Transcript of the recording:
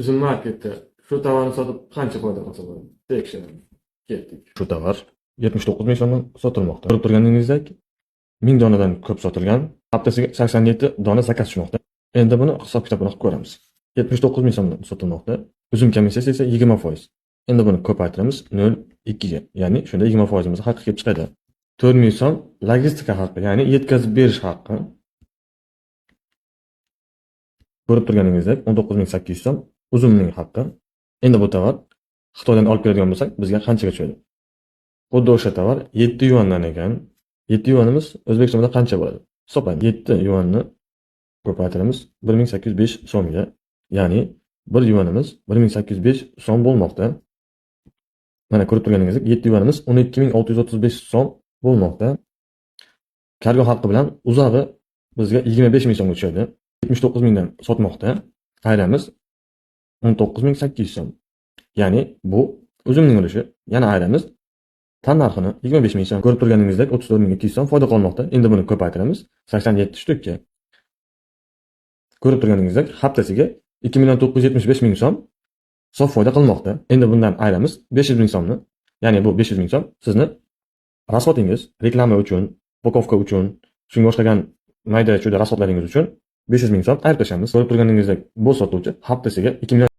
Uzun marketda shu tovarni sotib qancha foyda qilsa bo'ladi? Tekshiramiz. Ketdik. Shu tovar 79 ming so'mdan sotilmoqda. Ko'rib turganingizdek, 1000 donadan ko'p sotilgan. Haftasiga 87 dona zakaz tushmoqda. Endi buni hisob-kitob bilan ko'ramiz. 79 ming so'mdan sotilmoqda. Uzum komissiyasi esa 20%. Endi buni ko'paytiramiz 0,2 ga. Ya'ni shunda 20% haqqi kelib chiqadi. 4000 so'm logistika haqqi, ya'ni yetkazib berish haqqi. Ko'rib turganingizdek 19800 so'm uzumning haqqi. Endi bu tovar Xitoydan olib keladigan bo'lsak, bizga qanchaga tushadi? Xuddi o'sha tovar 7 yuandan ekan. 7 yuanimiz O'zbekistonda qancha bo'ladi? Hisoblaymiz. 7 yuanni ko'paytiramiz 1805 so'mga. Ya'ni 1 yuanimiz 1805 so'm bo'lmoqda. Mana ko'rib turganingizdek 7 yuanimiz 12635 so'm bo'lmoqda. Kargo haqqi bilan uzog'i bizga 25 ming so'mga tushadi. 79 mingdan sotmoqda. Ayramiz 19800 so'm. Ya'ni bu uzumning ulushi. Yana ayramiz tan narxini 25 ming so'm. Ko'rib turganingizdek 34200 so'm foyda qolmoqda. Endi buni ko'paytiramiz 87 shtukka. Ko'rib turganingizdek haftasiga 2 ming so'm sof foyda qilmoqda. Endi bundan ayramiz 500 ming so'mni. Ya'ni bu 500 ming so'm sizni rasxodingiz, reklama uchun, upakovka uchun, shunga o'xshagan mayda-chuyda rasxodlaringiz uchun 500 ming so'm ayirib tashlamiz. Ko'rib turganingizdek bu sotuvchi haftasiga 2 million